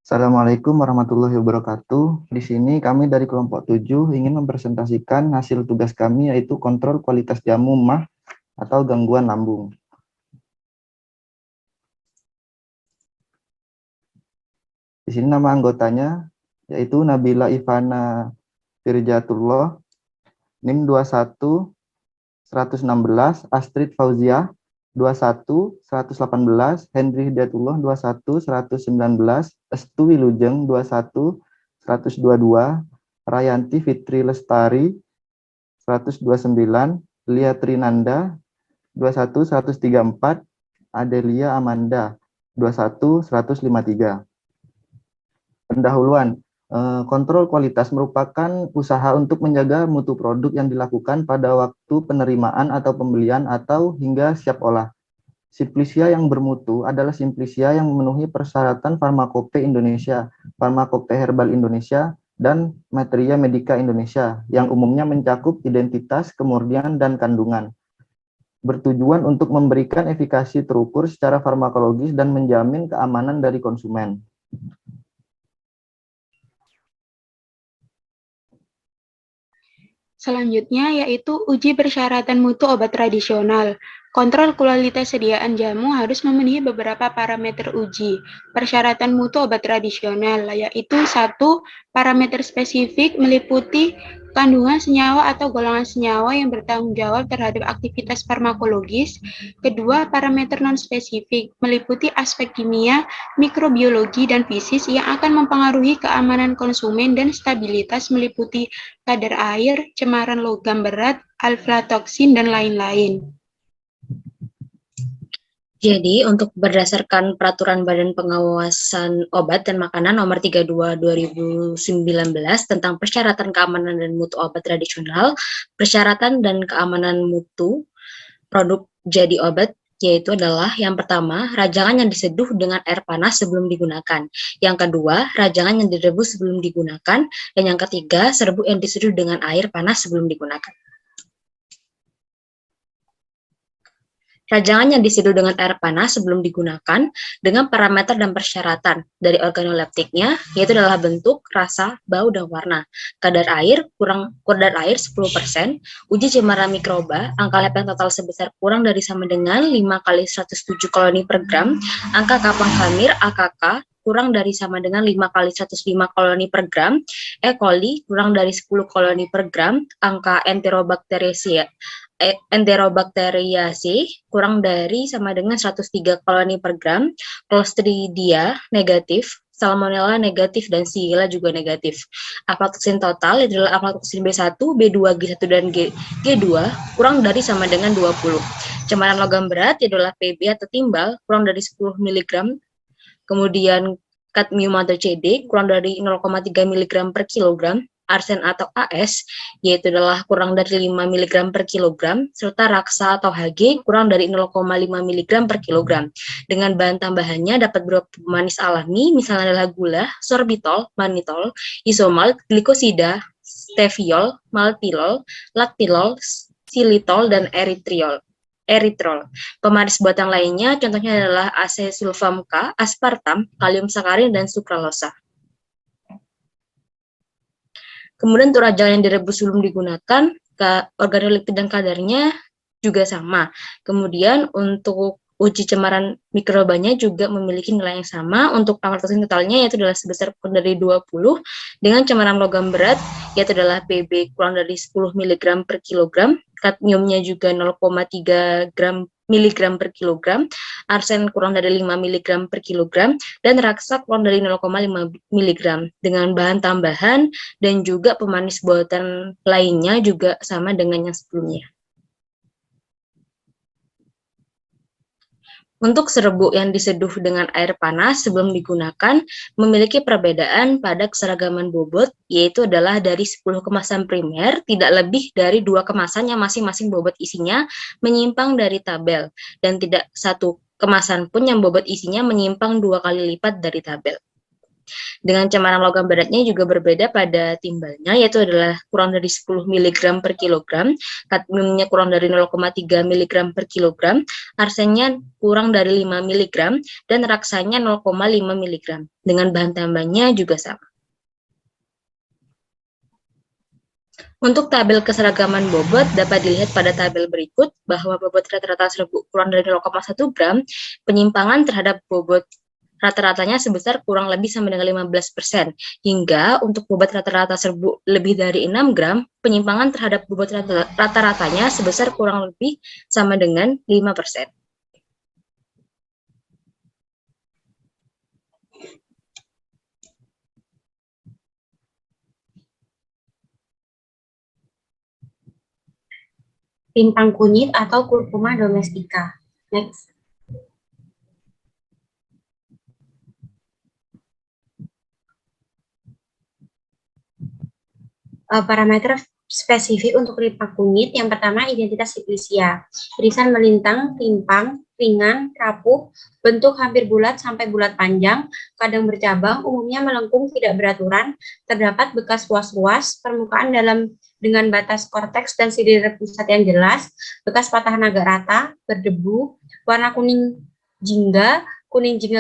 Assalamualaikum warahmatullahi wabarakatuh. Di sini kami dari kelompok 7 ingin mempresentasikan hasil tugas kami yaitu kontrol kualitas jamu MAH atau gangguan lambung. Di sini nama anggotanya yaitu Nabila Ivana Firjatullah, NIM 21 116, Astrid Fauzia 21 118, Henry Hidayatullah 21 119, Estu Wilujeng 21 122, Rayanti Fitri Lestari 129, Lia Trinanda 21 134, Adelia Amanda 21 153. Pendahuluan. Kontrol kualitas merupakan usaha untuk menjaga mutu produk yang dilakukan pada waktu penerimaan atau pembelian atau hingga siap olah. Simplisia yang bermutu adalah simplisia yang memenuhi persyaratan Farmakope Indonesia, Farmakope Herbal Indonesia, dan Materia Medika Indonesia yang umumnya mencakup identitas, kemurnian, dan kandungan. Bertujuan untuk memberikan efikasi terukur secara farmakologis dan menjamin keamanan dari konsumen. Selanjutnya yaitu uji persyaratan mutu obat tradisional. Kontrol kualitas sediaan jamu harus memenuhi beberapa parameter uji. Persyaratan mutu obat tradisional yaitu 1. Parameter spesifik meliputi kandungan senyawa atau golongan senyawa yang bertanggung jawab terhadap aktivitas farmakologis. Kedua, parameter non-spesifik meliputi aspek kimia, mikrobiologi, dan fisis yang akan mempengaruhi keamanan konsumen dan stabilitas meliputi kadar air, cemaran logam berat, aflatoksin, dan lain-lain. Jadi, untuk berdasarkan Peraturan Badan Pengawasan Obat dan Makanan Nomor 32 2019 tentang persyaratan keamanan dan mutu obat tradisional, persyaratan dan keamanan mutu produk jadi obat yaitu adalah yang pertama, rajangan yang diseduh dengan air panas sebelum digunakan. Yang kedua, rajangan yang direbus sebelum digunakan. Dan yang ketiga, serbuk yang diseduh dengan air panas sebelum digunakan. Rajangan yang diseduh dengan air panas sebelum digunakan dengan parameter dan persyaratan dari organoleptiknya, yaitu adalah bentuk, rasa, bau, dan warna. Kadar air 10%, uji cemaran mikroba, angka lab yang total sebesar kurang dari sama dengan 5 kali 107 koloni per gram, angka kapang khamir AKK kurang dari sama dengan 5 kali 105 koloni per gram, E. coli kurang dari 10 koloni per gram, angka Enterobacteriaceae kurang dari sama dengan 103 koloni per gram, Clostridia negatif, Salmonella negatif, dan Shigella juga negatif. Aflatoksin total adalah aflatoksin B1, B2, G1, dan G2 kurang dari sama dengan 20. Cemaran logam berat adalah Pb atau timbal kurang dari 10 mg, kemudian kadmium atau CD kurang dari 0,3 mg per kilogram, arsen atau AS, yaitu adalah kurang dari 5 mg per kilogram, serta raksa atau Hg kurang dari 0,5 mg per kilogram. Dengan bahan tambahannya dapat berupa pemanis alami, misalnya adalah gula, sorbitol, mannitol, isomalt, glikosida, steviol, maltilol, laktilol, xilitol, dan eritrol. Pemanis buatan lainnya contohnya adalah asesulfam K, aspartam, kalium sakarin, dan sukralosa. Kemudian untuk rajangan yang direbus sebelum digunakan, organoleptik dan kadarnya juga sama. Kemudian untuk uji cemaran mikrobanya juga memiliki nilai yang sama. Untuk aflatoksin totalnya yaitu adalah sebesar kurang dari 20, dengan cemaran logam berat yaitu adalah Pb kurang dari 10 mg per kilogram, kadmiumnya juga 0,3 mg per kilogram, arsen kurang dari 5 mg per kilogram, dan raksa kurang dari 0,5 mg. Dengan bahan tambahan dan juga pemanis buatan lainnya juga sama dengan yang sebelumnya. Untuk serbuk yang diseduh dengan air panas sebelum digunakan memiliki perbedaan pada keseragaman bobot, yaitu adalah dari 10 kemasan primer, tidak lebih dari 2 kemasan yang masing-masing bobot isinya menyimpang dari tabel, dan tidak satu kemasan pun yang bobot isinya menyimpang 2 kali lipat dari tabel. Dengan cemaran logam beratnya juga berbeda pada timbalnya, yaitu adalah kurang dari 10 mg per kilogram, kadmiumnya kurang dari 0,3 mg per kilogram, arsennya kurang dari 5 mg, dan raksanya 0,5 mg. Dengan bahan tambahnya juga sama. Untuk tabel keseragaman bobot dapat dilihat pada tabel berikut bahwa bobot rata-rata serbuk kurang dari 0,1 gram, penyimpangan terhadap bobot rata-ratanya sebesar kurang lebih sama dengan 15%, hingga untuk bobot rata-rata serbuk lebih dari 6 gram, penyimpangan terhadap bobot rata-ratanya sebesar kurang lebih sama dengan 5%. Rintang kunyit atau Curcuma domestica. Next. Parameter spesifik untuk rintang kunyit, yang pertama identitas Siplicia, irisan melintang, timpang, ringan, rapuh, bentuk hampir bulat sampai bulat panjang, kadang bercabang, umumnya melengkung tidak beraturan, terdapat bekas ruas-ruas, permukaan dalam dengan batas korteks dan sirih pusat yang jelas, bekas patahan agak rata, berdebu, warna kuning jingga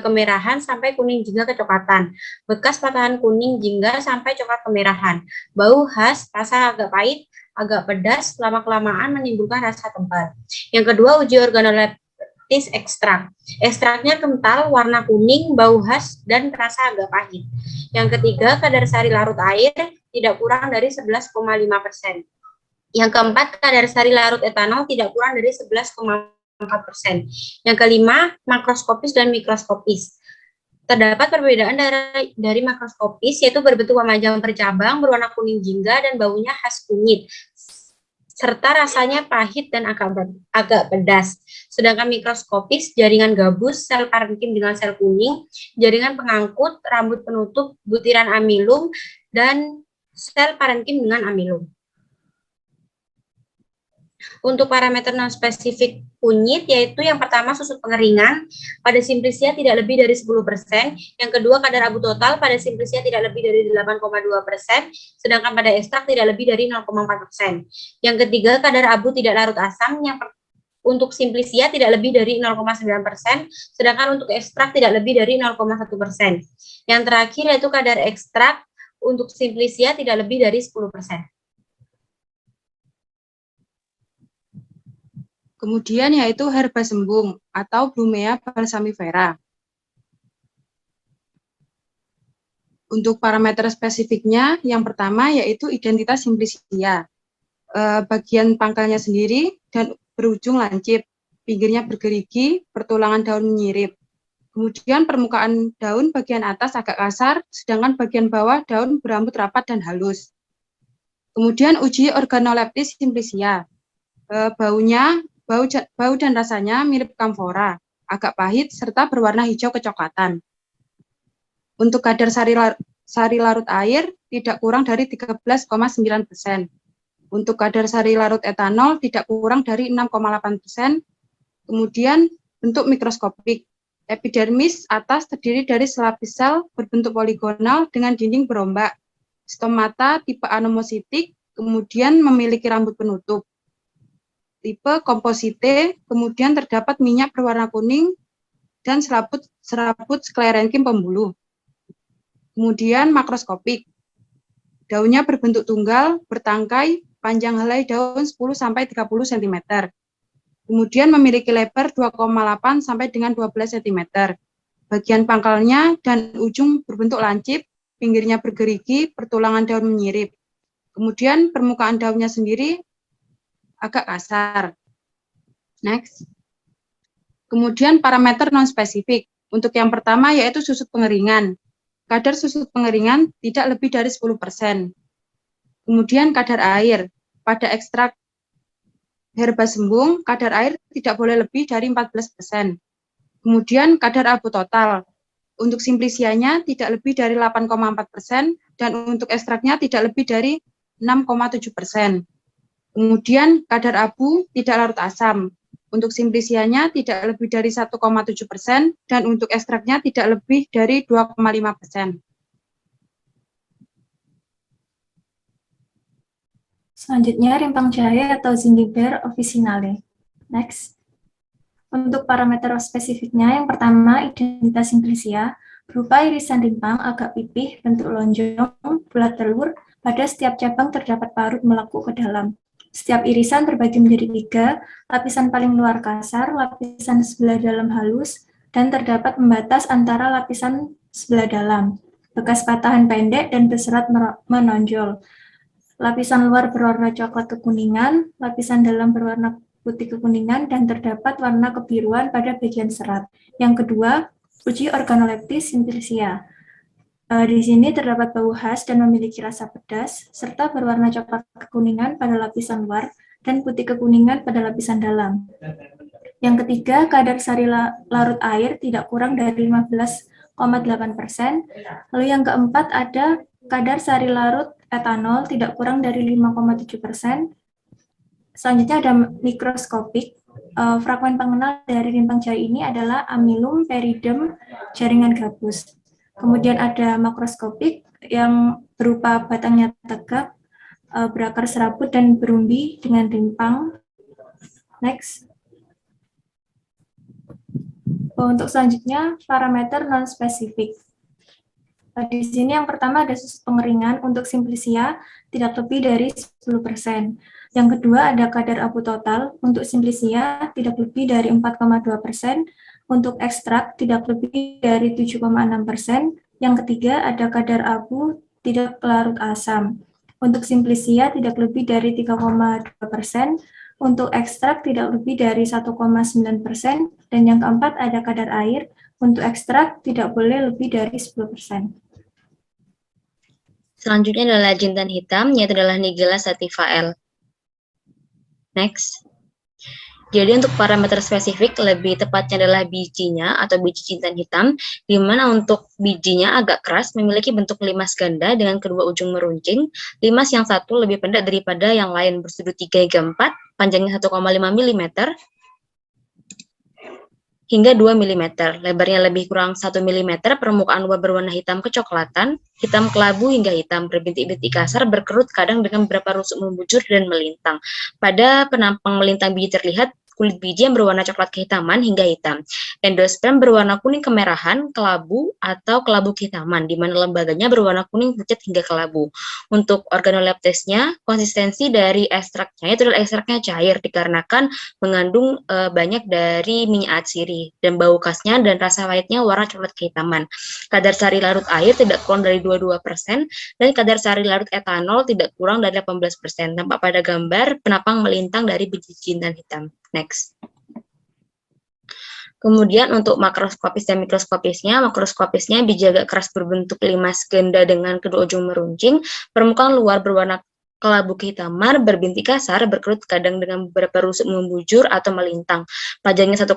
kemerahan sampai kuning jingga kecoklatan, bekas patahan kuning jingga sampai coklat kemerahan, bau khas, rasa agak pahit, agak pedas, lama-kelamaan menimbulkan rasa tebal. Yang kedua, uji organoleptis ekstrak. Ekstraknya kental, warna kuning, bau khas, dan rasa agak pahit. Yang ketiga, kadar sari larut air tidak kurang dari 11,5%. Yang keempat, kadar sari larut etanol tidak kurang dari 11,4%. Yang kelima, makroskopis dan mikroskopis. Terdapat perbedaan dari makroskopis, yaitu berbentuk memanjang bercabang, berwarna kuning jingga, dan baunya khas kunyit, serta rasanya pahit dan agak pedas. Sedangkan mikroskopis, jaringan gabus, sel parenkim dengan sel kuning, jaringan pengangkut, rambut penutup, butiran amilum, dan sel parenkim dengan amilum. Untuk parameter non-spesifik kunyit, yaitu yang pertama susut pengeringan, pada Simplicia tidak lebih dari 10%, yang kedua kadar abu total, pada Simplicia tidak lebih dari 8,2%, sedangkan pada ekstrak tidak lebih dari 0,4%. Yang ketiga kadar abu tidak larut asam, yang untuk Simplicia tidak lebih dari 0,9%, sedangkan untuk ekstrak tidak lebih dari 0,1%. Yang terakhir yaitu kadar ekstrak untuk Simplicia tidak lebih dari 10%. Kemudian yaitu herba sembung atau Blumea balsamifera. Untuk parameter spesifiknya, yang pertama yaitu identitas Simplicia. Bagian pangkalnya sendiri dan berujung lancip, pinggirnya bergerigi, pertulangan daun menyirip. Kemudian permukaan daun bagian atas agak kasar, sedangkan bagian bawah daun berambut rapat dan halus. Kemudian uji organoleptis Simplicia. Bau dan rasanya mirip kamfora, agak pahit, serta berwarna hijau kecoklatan. Untuk kadar sari larut air tidak kurang dari 13,9%. Untuk kadar sari larut etanol tidak kurang dari 6,8%. Kemudian bentuk mikroskopik. Epidermis atas terdiri dari selapis sel berbentuk poligonal dengan dinding berombak. Stomata tipe anomositik, kemudian memiliki rambut penutup. Tipe komposite, kemudian terdapat minyak berwarna kuning dan serabut sklerenkim pembuluh. Kemudian makroskopik. Daunnya berbentuk tunggal, bertangkai, panjang helai daun 10-30 cm. Kemudian memiliki lebar 2,8 sampai dengan 12 cm. Bagian pangkalnya dan ujung berbentuk lancip, pinggirnya bergerigi, pertulangan daun menyirip. Kemudian permukaan daunnya sendiri agak kasar. Next. Kemudian parameter non-spesifik. Untuk yang pertama yaitu susut pengeringan. Kadar susut pengeringan tidak lebih dari 10%. Kemudian kadar air. Pada ekstrak herba sembung, kadar air tidak boleh lebih dari 14%. Kemudian kadar abu total. Untuk Simplicianya tidak lebih dari 8,4% dan untuk ekstraknya tidak lebih dari 6,7%. Kemudian kadar abu tidak larut asam. Untuk Simplicianya tidak lebih dari 1,7% dan untuk ekstraknya tidak lebih dari 2,5%. Selanjutnya, rimpang jahe atau zingiber officinale. Next. Untuk parameter spesifiknya, yang pertama, identitas simplicia, berupa irisan rimpang agak pipih, bentuk lonjong, bulat telur, pada setiap cabang terdapat parut meleku ke dalam. Setiap irisan terbagi menjadi 3, lapisan paling luar kasar, lapisan sebelah dalam halus, dan terdapat pembatas antara lapisan sebelah dalam. Bekas patahan pendek dan berserat menonjol. Lapisan luar berwarna coklat kekuningan, lapisan dalam berwarna putih kekuningan, dan terdapat warna kebiruan pada bagian serat. Yang kedua, uji organoleptis simplicia. Di sini terdapat bau khas dan memiliki rasa pedas, serta berwarna coklat kekuningan pada lapisan luar dan putih kekuningan pada lapisan dalam. Yang ketiga, kadar sari larut air tidak kurang dari 15,8%. Lalu yang keempat ada kadar sari larut etanol tidak kurang dari 5,7%. Selanjutnya ada mikroskopik. Fragmen pengenal dari rimpang jahe ini adalah amylum peridem jaringan gabus. Kemudian ada makroskopik yang berupa batangnya tegak, berakar serabut dan berumbi dengan rimpang. Next. Untuk selanjutnya, parameter non-spesifik. Di sini yang pertama ada susut pengeringan untuk simplicia tidak lebih dari 10%. Yang kedua ada kadar abu total untuk simplicia tidak lebih dari 4,2%. Untuk ekstrak tidak lebih dari 7,6%. Yang ketiga ada kadar abu tidak larut asam. Untuk simplicia tidak lebih dari 3,2%. Untuk ekstrak tidak lebih dari 1,9%. Dan yang keempat ada kadar air. Untuk ekstrak tidak boleh lebih dari 10%. Selanjutnya adalah jintan hitam, yaitu adalah Nigella sativa L. Next. Jadi untuk parameter spesifik, lebih tepatnya adalah bijinya atau biji jintan hitam, di mana untuk bijinya agak keras, memiliki bentuk limas ganda dengan kedua ujung meruncing. Limas yang satu lebih pendek daripada yang lain, bersudut 3 hingga 4, panjangnya 1,5 mm, hingga 2 mm, lebarnya lebih kurang 1 mm, permukaan luar berwarna hitam kecoklatan, hitam kelabu hingga hitam, berbintik-bintik kasar, berkerut kadang dengan beberapa rusuk membujur dan melintang. Pada penampang melintang biji terlihat kulit biji yang berwarna coklat kehitaman hingga hitam. Endosperm berwarna kuning kemerahan, kelabu atau kelabu kehitaman, di mana lembaganya berwarna kuning pucat hingga kelabu. Untuk organoleptisnya, konsistensi dari ekstraknya itu adalah ekstraknya cair dikarenakan mengandung banyak dari minyak atsiri, dan bau khasnya dan rasa pahitnya warna coklat kehitaman. Kadar sari larut air tidak kurang dari 22%, dan kadar sari larut etanol tidak kurang dari 18%. Tampak pada gambar penapang melintang dari biji jintan hitam. Next. Kemudian untuk makroskopis dan mikroskopisnya, makroskopisnya biji agak keras berbentuk limas ganda dengan kedua ujung meruncing, permukaan luar berwarna kelabu kehitaman, berbintik kasar, berkerut kadang dengan beberapa rusuk membujur atau melintang. Panjangnya 1,5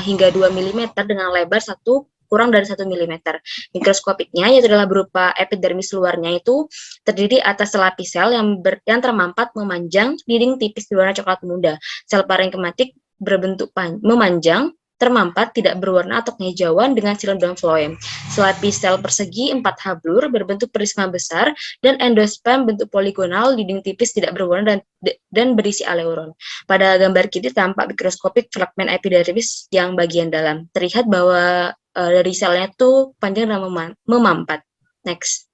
hingga 2 mm dengan lebar 1 kurang dari 1 mm. Mikroskopiknya yaitu adalah berupa epidermis luarnya itu terdiri atas selapis sel yang termampat memanjang, dinding tipis berwarna coklat muda. Sel parenkematik berbentuk memanjang, termampat, tidak berwarna atau kehijauan dengan silem dan floem. Selapis sel persegi 4 hablur berbentuk prisma besar, dan endosperm bentuk poligonal, dinding tipis tidak berwarna dan berisi aleuron. Pada gambar kiri tampak mikroskopik fragmen epidermis yang bagian dalam. Terlihat bahwa dari selnya itu panjang dan memampat. Next.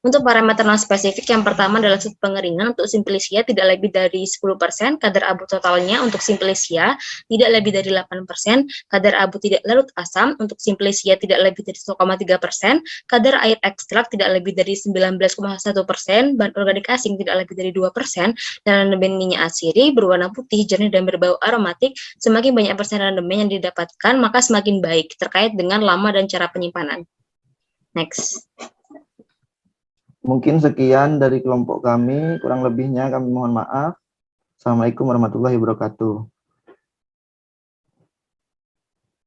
Untuk parameter non-spesifik, yang pertama adalah sudut pengeringan. Untuk simplicia tidak lebih dari 10%, kadar abu totalnya untuk simplicia tidak lebih dari 8%, kadar abu tidak larut asam untuk simplicia tidak lebih dari 1,3%, kadar air ekstrak tidak lebih dari 19,1%, bahan organik asing tidak lebih dari 2%, dan rendemen minyak atsiri berwarna putih, jernih, dan berbau aromatik. Semakin banyak persen rendemen yang didapatkan, maka semakin baik, terkait dengan lama dan cara penyimpanan. Next. Mungkin sekian dari kelompok kami, kurang lebihnya kami mohon maaf. Assalamualaikum warahmatullahi wabarakatuh.